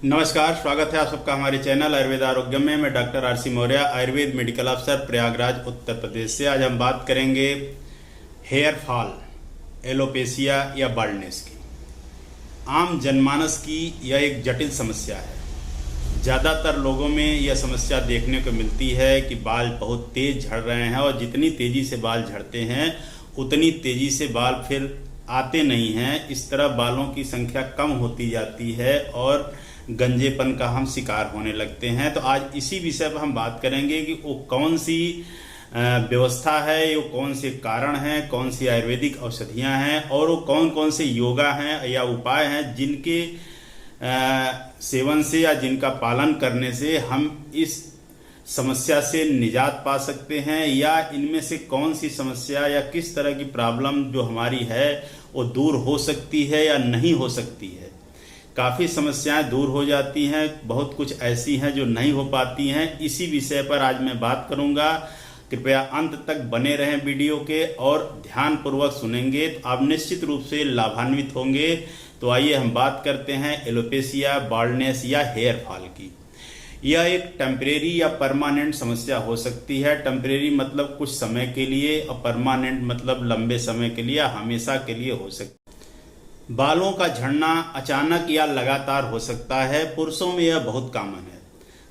नमस्कार, स्वागत है आप सबका हमारे चैनल आयुर्वेद आरोग्य में। मैं doctor R C Maurya, Ayurveda medical अफसर, प्रयागराज, उत्तर प्रदेश से। आज हम बात करेंगे हेयर फॉल, एलोपेशिया या बाल्डनेस की। आम जनमानस की यह एक जटिल समस्या है। ज़्यादातर लोगों में यह समस्या देखने को मिलती है कि बाल बहुत तेज झड़ रहे हैं और जितनी तेज़ी से बाल झड़ते हैं उतनी तेज़ी से बाल फिर आते नहीं हैं। इस तरह बालों की संख्या कम होती जाती है और गंजेपन का हम शिकार होने लगते हैं। तो आज इसी विषय पर हम बात करेंगे कि वो कौन सी व्यवस्था है, वो कौन से कारण हैं, कौन सी आयुर्वेदिक औषधियां हैं और वो कौन कौन से योगा हैं या उपाय हैं जिनके सेवन से या जिनका पालन करने से हम इस समस्या से निजात पा सकते हैं, या इनमें से कौन सी समस्या या किस तरह की प्रॉब्लम जो हमारी है वो दूर हो सकती है या नहीं हो सकती है। काफ़ी समस्याएं दूर हो जाती हैं, बहुत कुछ ऐसी हैं जो नहीं हो पाती हैं। इसी विषय पर आज मैं बात करूंगा। कृपया अंत तक बने रहें वीडियो के और ध्यानपूर्वक सुनेंगे तो आप निश्चित रूप से लाभान्वित होंगे। तो आइए हम बात करते हैं एलोपेशिया, बाल्डनेस या हेयर फॉल की। यह एक टेम्परेरी या परमानेंट समस्या हो सकती है। टेम्परेरी मतलब कुछ समय के लिए और परमानेंट मतलब लंबे समय के लिए, हमेशा के लिए हो सकती है। बालों का झड़ना अचानक या लगातार हो सकता है। पुरुषों में यह बहुत कॉमन है।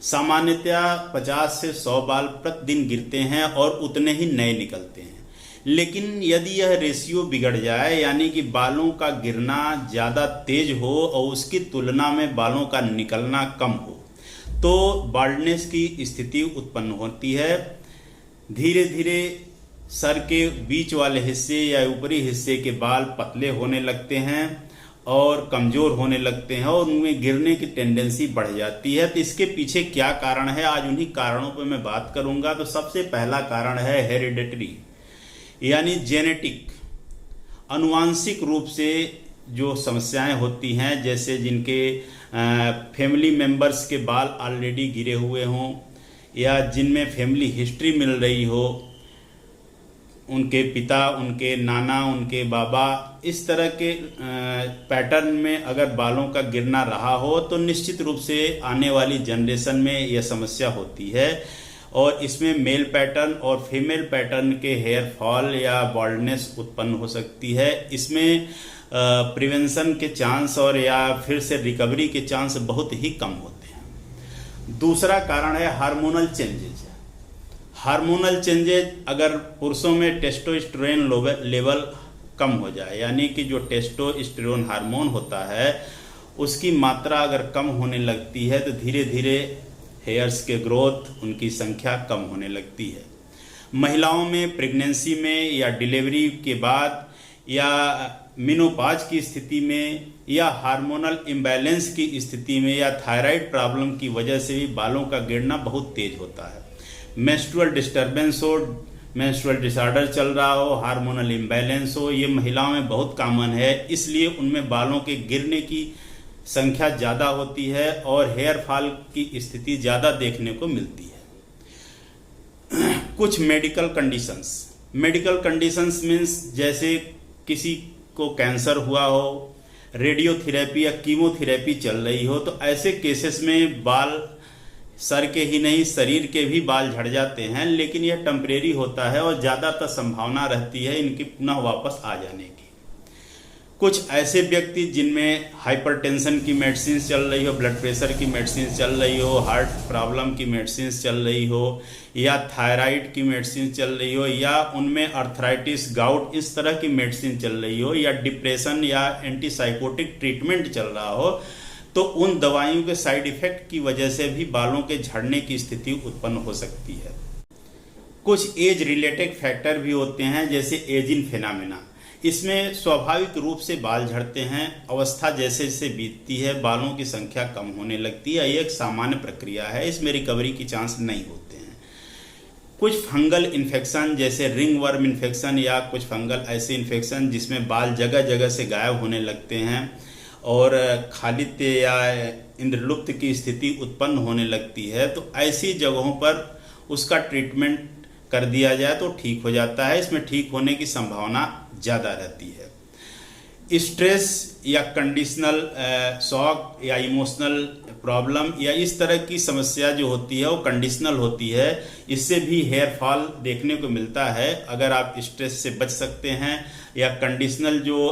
सामान्यतया 50 से 100 बाल प्रतिदिन गिरते हैं और उतने ही नए निकलते हैं। लेकिन यदि यह रेशियो बिगड़ जाए, यानी कि बालों का गिरना ज़्यादा तेज हो और उसकी तुलना में बालों का निकलना कम हो, तो बाल्डनेस की स्थिति उत्पन्न होती है। धीरे धीरे सर के बीच वाले हिस्से या ऊपरी हिस्से के बाल पतले होने लगते हैं और कमज़ोर होने लगते हैं और उनमें गिरने की टेंडेंसी बढ़ जाती है। तो इसके पीछे क्या कारण है, आज उन्हीं कारणों पर मैं बात करूंगा। तो सबसे पहला कारण है हेरिडेटरी, यानी जेनेटिक, अनुवांशिक रूप से जो समस्याएं होती हैं, जैसे जिनके फैमिली मेंबर्स के बाल ऑलरेडी गिरे हुए हों या जिनमें फैमिली हिस्ट्री मिल रही हो, उनके पिता, उनके नाना, उनके बाबा, इस तरह के पैटर्न में अगर बालों का गिरना रहा हो तो निश्चित रूप से आने वाली जनरेशन में यह समस्या होती है। और इसमें मेल पैटर्न और फीमेल पैटर्न के हेयर फॉल या बाल्डनेस उत्पन्न हो सकती है। इसमें प्रिवेंशन के चांस और या फिर से रिकवरी के चांस बहुत ही कम होते हैं। दूसरा कारण है हार्मोनल चेंजेज। हार्मोनल चेंजेज, अगर पुरुषों में टेस्टोस्टेरोन लेवल कम हो जाए, यानी कि जो टेस्टोस्टेरोन हार्मोन होता है उसकी मात्रा अगर कम होने लगती है तो धीरे धीरे हेयर्स के ग्रोथ, उनकी संख्या कम होने लगती है। महिलाओं में प्रेगनेंसी में या डिलीवरी के बाद या मेनोपॉज की स्थिति में या हार्मोनल इम्बैलेंस की स्थिति में या थायराइड प्रॉब्लम की वजह से भी बालों का गिरना बहुत तेज होता है। मेंस्ट्रुअल डिस्टर्बेंस हो, मेंस्ट्रुअल डिसऑर्डर चल रहा हो, हार्मोनल इम्बैलेंस हो, ये महिलाओं में बहुत कॉमन है। इसलिए उनमें बालों के गिरने की संख्या ज़्यादा होती है और हेयर फॉल की स्थिति ज़्यादा देखने को मिलती है। कुछ मेडिकल कंडीशंस मीन्स जैसे किसी को कैंसर हुआ हो, रेडियोथेरेपी या कीमोथेरेपी चल रही हो, तो ऐसे केसेस में बाल, सर के ही नहीं शरीर के भी बाल झड़ जाते हैं। लेकिन यह टेम्परेरी होता है और ज़्यादातर संभावना रहती है इनकी पुनः वापस आ जाने की। कुछ ऐसे व्यक्ति जिनमें हाइपरटेंशन की मेडिसिन चल रही हो, ब्लड प्रेशर की मेडिसिन चल रही हो, हार्ट प्रॉब्लम की मेडिसिन चल रही हो या थायराइड की मेडिसिन चल रही हो या उनमें अर्थराइटिस, गाउट, इस तरह की मेडिसिन चल रही हो या डिप्रेशन या एंटीसाइकोटिक ट्रीटमेंट चल रहा हो, तो उन दवाइयों के साइड इफेक्ट की वजह से भी बालों के झड़ने की स्थिति उत्पन्न हो सकती है। कुछ एज रिलेटेड फैक्टर भी होते हैं, जैसे एजिंग फिनोमेना। इसमें स्वाभाविक रूप से बाल झड़ते हैं। अवस्था जैसे जैसे बीतती है बालों की संख्या कम होने लगती है। यह एक सामान्य प्रक्रिया है, इसमें रिकवरी की चांस नहीं होते हैं। कुछ फंगल इन्फेक्शन जैसे रिंग वर्म इन्फेक्शन या कुछ फंगल ऐसे इन्फेक्शन जिसमें बाल जगह जगह से गायब होने लगते हैं और खालित्य या इंद्रलुप्त की स्थिति उत्पन्न होने लगती है, तो ऐसी जगहों पर उसका ट्रीटमेंट कर दिया जाए तो ठीक हो जाता है। इसमें ठीक होने की संभावना ज़्यादा रहती है। स्ट्रेस या कंडीशनल शॉक या इमोशनल प्रॉब्लम या इस तरह की समस्या जो होती है वो कंडीशनल होती है। इससे भी हेयर फॉल देखने को मिलता है। अगर आप स्ट्रेस से बच सकते हैं या कंडीशनल जो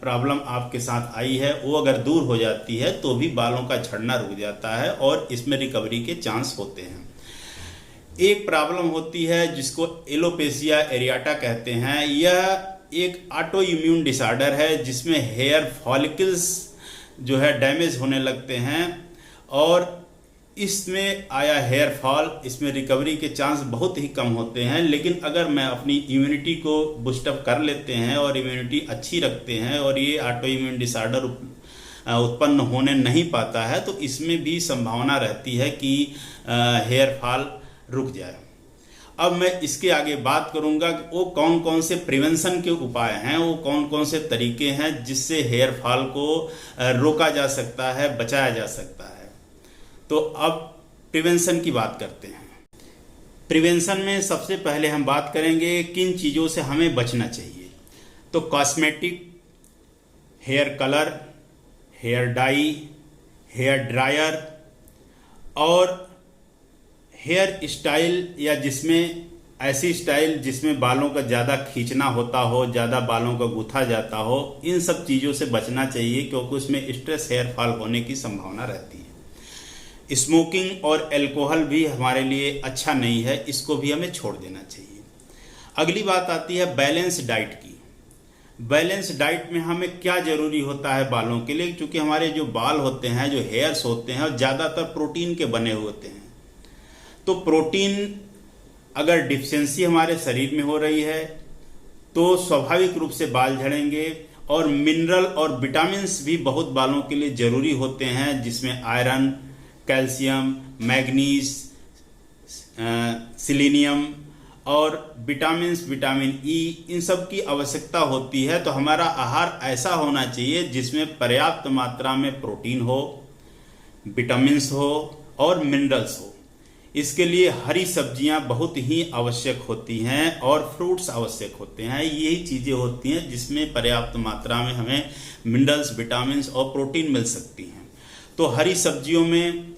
प्रॉब्लम आपके साथ आई है वो अगर दूर हो जाती है तो भी बालों का झड़ना रुक जाता है और इसमें रिकवरी के चांस होते हैं। एक प्रॉब्लम होती है जिसको एलोपेशिया एरियाटा कहते हैं। यह एक ऑटो इम्यून डिसऑर्डर है जिसमें हेयर फॉलिकल्स जो है डैमेज होने लगते हैं और इसमें आया हेयर फॉल, इसमें रिकवरी के चांस बहुत ही कम होते हैं। लेकिन अगर मैं अपनी इम्यूनिटी को बूस्टअप कर लेते हैं और इम्यूनिटी अच्छी रखते हैं और ये ऑटो इम्यून डिसऑर्डर उत्पन्न होने नहीं पाता है तो इसमें भी संभावना रहती है कि हेयर फॉल रुक जाए। अब मैं इसके आगे बात करूंगा कि वो कौन कौन से प्रिवेंशन के उपाय हैं, वो कौन कौन से तरीके हैं जिससे हेयर फॉल को रोका जा सकता है, बचाया जा सकता है। तो अब प्रिवेंशन की बात करते हैं। प्रिवेंशन में सबसे पहले हम बात करेंगे किन चीज़ों से हमें बचना चाहिए। तो cosmetic, hair colour, hair dye, hair dryer और हेयर स्टाइल या जिसमें ऐसी स्टाइल जिसमें बालों का ज़्यादा खींचना होता हो, ज़्यादा बालों का गूथा जाता हो, इन सब चीज़ों से बचना चाहिए क्योंकि उसमें स्ट्रेस हेयर फॉल होने की संभावना रहती है। स्मोकिंग और अल्कोहल भी हमारे लिए अच्छा नहीं है, इसको भी हमें छोड़ देना चाहिए। अगली बात आती है बैलेंस डाइट की। बैलेंस डाइट में हमें क्या ज़रूरी होता है बालों के लिए, क्योंकि हमारे जो बाल होते हैं, जो हेयर्स होते हैं, वो ज़्यादातर प्रोटीन के बने हुए होते हैं। तो प्रोटीन अगर डिफिशियंसी हमारे शरीर में हो रही है तो स्वाभाविक रूप से बाल झड़ेंगे। और मिनरल और विटामिन्स भी बहुत बालों के लिए ज़रूरी होते हैं जिसमें आयरन, कैल्शियम, मैग्नीज, सिलीनियम और विटामिन्स, विटामिन ई, इन सब की आवश्यकता होती है। तो हमारा आहार ऐसा होना चाहिए जिसमें पर्याप्त मात्रा में प्रोटीन हो, विटामिन्स हो और मिनरल्स हो। इसके लिए हरी सब्जियां बहुत ही आवश्यक होती हैं और फ्रूट्स आवश्यक होते हैं। यही चीज़ें होती हैं जिसमें पर्याप्त मात्रा में हमें मिनरल्स, विटामिन्स और प्रोटीन मिल सकती हैं। तो हरी सब्जियों में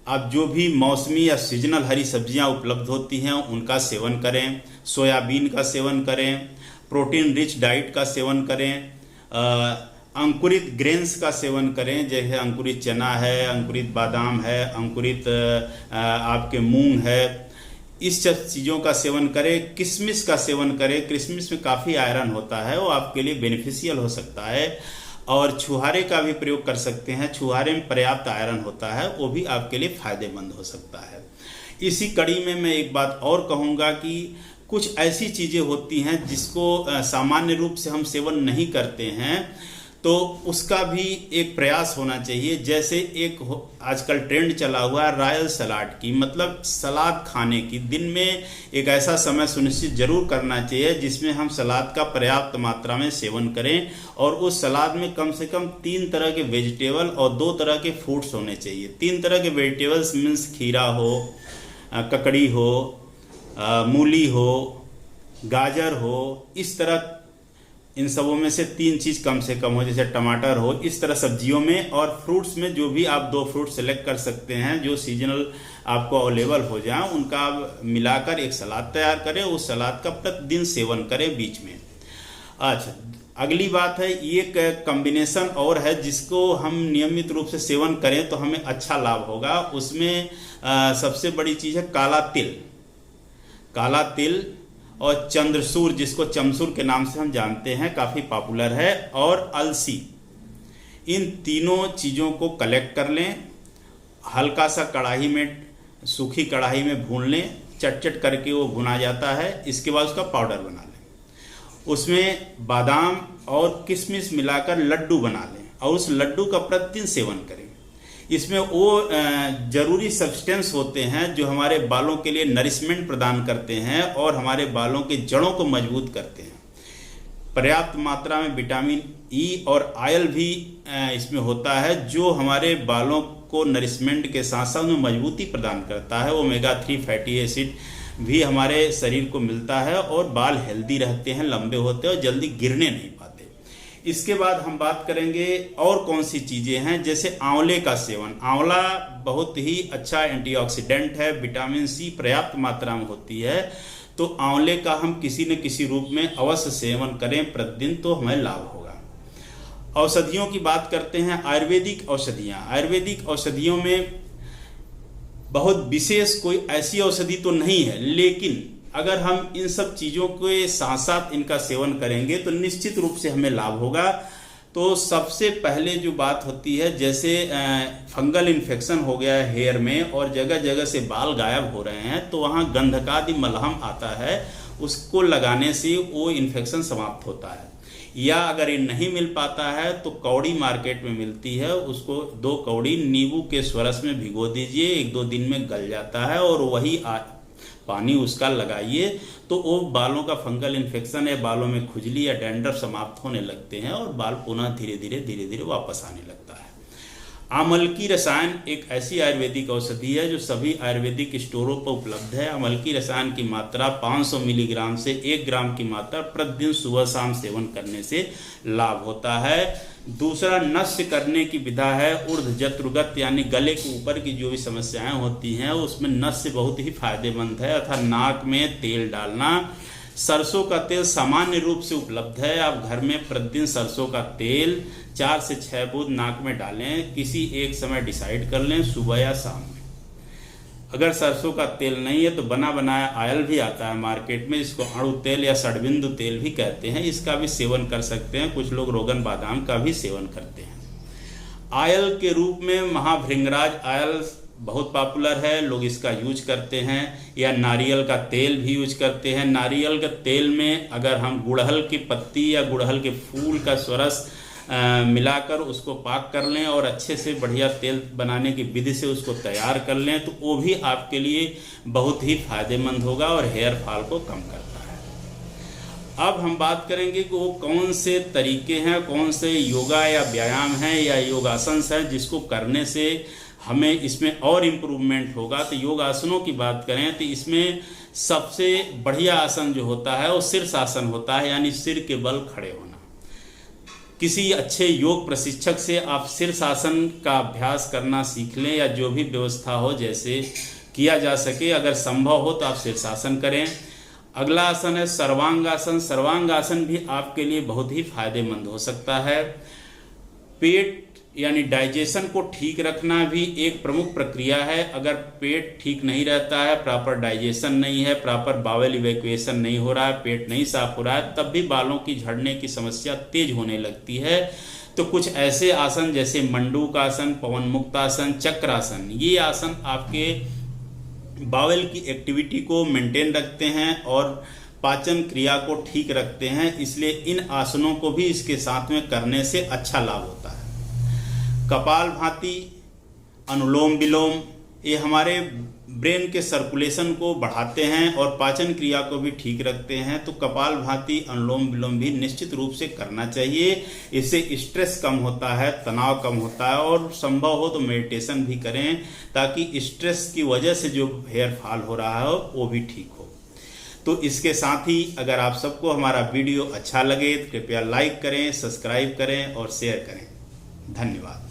आप जो भी मौसमी या सीजनल हरी सब्जियां उपलब्ध होती हैं उनका सेवन करें, सोयाबीन का सेवन करें, प्रोटीन रिच डाइट का सेवन करें, अंकुरित ग्रेन्स का सेवन करें, जैसे अंकुरित चना है, अंकुरित बादाम है, अंकुरित आपके मूंग है, इस सब चीज़ों का सेवन करें। किशमिश का सेवन करें, किशमिश में काफ़ी आयरन होता है, वो आपके लिए बेनिफिशियल हो सकता है। और छुहारे का भी प्रयोग कर सकते हैं, छुहारे में पर्याप्त आयरन होता है, वो भी आपके लिए फ़ायदेमंद हो सकता है। इसी कड़ी में मैं एक बात और कहूँगा कि कुछ ऐसी चीज़ें होती हैं जिसको सामान्य रूप से हम सेवन नहीं करते हैं, तो उसका भी एक प्रयास होना चाहिए। जैसे एक आजकल ट्रेंड चला हुआ है रॉयल सलाद की, मतलब सलाद खाने की। दिन में एक ऐसा समय सुनिश्चित जरूर करना चाहिए जिसमें हम सलाद का पर्याप्त मात्रा में सेवन करें और उस सलाद में कम से कम 3 तरह के वेजिटेबल और 2 तरह के फ्रूट्स होने चाहिए। 3 तरह के वेजिटेबल्स मीन्स खीरा हो, ककड़ी हो, मूली हो, गाजर हो, इस तरह इन सबों में से 3 चीज़ कम से कम हो, जैसे टमाटर हो। इस तरह सब्जियों में और फ्रूट्स में जो भी आप 2 फ्रूट सेलेक्ट कर सकते हैं जो सीजनल आपको अवेलेबल हो जाए, उनका आप मिलाकर एक सलाद तैयार करें। उस सलाद का प्रतिदिन सेवन करें बीच में। अच्छा, अगली बात है, ये कॉम्बिनेशन और है जिसको हम नियमित रूप से सेवन करें तो हमें अच्छा लाभ होगा। उसमें सबसे बड़ी चीज़ है काला तिल। काला तिल और चंद्रसूर, जिसको चमसूर के नाम से हम जानते हैं, काफ़ी पॉपुलर है, और अलसी। इन तीनों चीज़ों को कलेक्ट कर लें, हल्का सा कढ़ाई में, सूखी कढ़ाई में भून लें, चट करके वो भुना जाता है। इसके बाद उसका पाउडर बना लें, उसमें बादाम और किशमिश मिलाकर लड्डू बना लें और उस लड्डू का प्रतिदिन सेवन करें। इसमें वो ज़रूरी सब्सटेंस होते हैं जो हमारे बालों के लिए नरिशमेंट प्रदान करते हैं और हमारे बालों के जड़ों को मजबूत करते हैं। पर्याप्त मात्रा में विटामिन ई और आयल भी इसमें होता है जो हमारे बालों को नरिशमेंट के साथ साथ में मजबूती प्रदान करता है। ओमेगा 3 फैटी एसिड भी हमारे शरीर को मिलता है और बाल हेल्दी रहते हैं, लंबे होते हैं और जल्दी गिरने नहीं पाते। इसके बाद हम बात करेंगे और कौन सी चीजें हैं, जैसे आंवले का सेवन। आंवला बहुत ही अच्छा एंटीऑक्सीडेंट है, विटामिन सी पर्याप्त मात्रा में होती है, तो आंवले का हम किसी न किसी रूप में अवश्य सेवन करें प्रतिदिन, तो हमें लाभ होगा। औषधियों की बात करते हैं, आयुर्वेदिक औषधियाँ। आयुर्वेदिक औषधियों में बहुत विशेष कोई ऐसी औषधि तो नहीं है, लेकिन अगर हम इन सब चीज़ों के साथ साथ इनका सेवन करेंगे तो निश्चित रूप से हमें लाभ होगा। तो सबसे पहले जो बात होती है, जैसे फंगल इन्फेक्शन हो गया है हेयर में और जगह जगह से बाल गायब हो रहे हैं, तो वहाँ गंधकादि मलहम आता है, उसको लगाने से वो इन्फेक्शन समाप्त होता है। या अगर ये नहीं मिल पाता है तो कौड़ी मार्केट में मिलती है, उसको 2 कौड़ी नींबू के स्वरस में भिगो दीजिए, 1-2 दिन में गल जाता है, और वही पानी उसका लगाइए, तो वो बालों का फंगल इन्फेक्शन या बालों में खुजली या डैंड्रफ समाप्त होने लगते हैं और बाल पुनः धीरे धीरे वापस आने लगता है। आमलकी रसायन एक ऐसी आयुर्वेदिक औषधि है जो सभी आयुर्वेदिक स्टोरों पर उपलब्ध है। आमलकी रसायन की मात्रा 500 मिलीग्राम से 1 ग्राम की मात्रा प्रतिदिन सुबह शाम सेवन करने से लाभ होता है। दूसरा नस्य करने की विधा है ऊर्ध्वजत्रुगत, यानी गले के ऊपर की जो भी समस्याएं होती हैं उसमें नस्य बहुत ही फायदेमंद है, अर्थात नाक में तेल डालना। सरसों का तेल सामान्य रूप से उपलब्ध है, आप घर में प्रतिदिन सरसों का तेल 4 से 6 बूंद नाक में डालें, किसी एक समय डिसाइड कर लें, सुबह या शाम में। अगर सरसों का तेल नहीं है तो बना बनाया ऑयल भी आता है मार्केट में, जिसको अणु तेल या षडबिंदु तेल भी कहते हैं, इसका भी सेवन कर सकते हैं। कुछ लोग रोगन बादाम का भी सेवन करते हैं। ऑयल के रूप में महाभृंगराज ऑयल बहुत पॉपुलर है, लोग इसका यूज करते हैं, या नारियल का तेल भी यूज करते हैं। नारियल के तेल में अगर हम गुड़हल की पत्ती या गुड़हल के फूल का स्वरस मिलाकर उसको पाक कर लें और अच्छे से बढ़िया तेल बनाने की विधि से उसको तैयार कर लें, तो वो भी आपके लिए बहुत ही फायदेमंद होगा और हेयर फॉल को कम करता है। अब हम बात करेंगे कि वो कौन से तरीके हैं, कौन से योगा या व्यायाम हैं या योगासन हैं जिसको करने से हमें इसमें और इम्प्रूवमेंट होगा। तो योगासनों की बात करें तो इसमें सबसे बढ़िया आसन जो होता है वो शीर्षासन होता है, यानी सिर के बल खड़े होना। किसी अच्छे योग प्रशिक्षक से आप शीर्षासन का अभ्यास करना सीख लें, या जो भी व्यवस्था हो जैसे किया जा सके, अगर संभव हो तो आप शीर्षासन करें। अगला आसन है सर्वांगासन। सर्वांगासन भी आपके लिए बहुत ही फायदेमंद हो सकता है। पेट यानी डाइजेशन को ठीक रखना भी एक प्रमुख प्रक्रिया है। अगर पेट ठीक नहीं रहता है, प्रॉपर डाइजेशन नहीं है, प्रॉपर बाउल इवैक्यूएशन नहीं हो रहा है, पेट नहीं साफ हो रहा है, तब भी बालों की झड़ने की समस्या तेज होने लगती है। तो कुछ ऐसे आसन जैसे मंडूकासन, पवन मुक्तासन, चक्रासन, ये आसन आपके बाउल की एक्टिविटी को मेंटेन रखते हैं और पाचन क्रिया को ठीक रखते हैं, इसलिए इन आसनों को भी इसके साथ में करने से अच्छा लाभ होता है। कपालभाति, अनुलोम विलोम, ये हमारे ब्रेन के सर्कुलेशन को बढ़ाते हैं और पाचन क्रिया को भी ठीक रखते हैं। तो कपालभाति, अनुलोम विलोम भी निश्चित रूप से करना चाहिए। इससे स्ट्रेस कम होता है, तनाव कम होता है, और संभव हो तो मेडिटेशन भी करें ताकि स्ट्रेस की वजह से जो हेयर फॉल हो रहा हो वो भी ठीक हो। तो इसके साथ ही अगर आप सबको हमारा वीडियो अच्छा लगे तो कृपया लाइक करें, सब्सक्राइब करें और शेयर करें। धन्यवाद।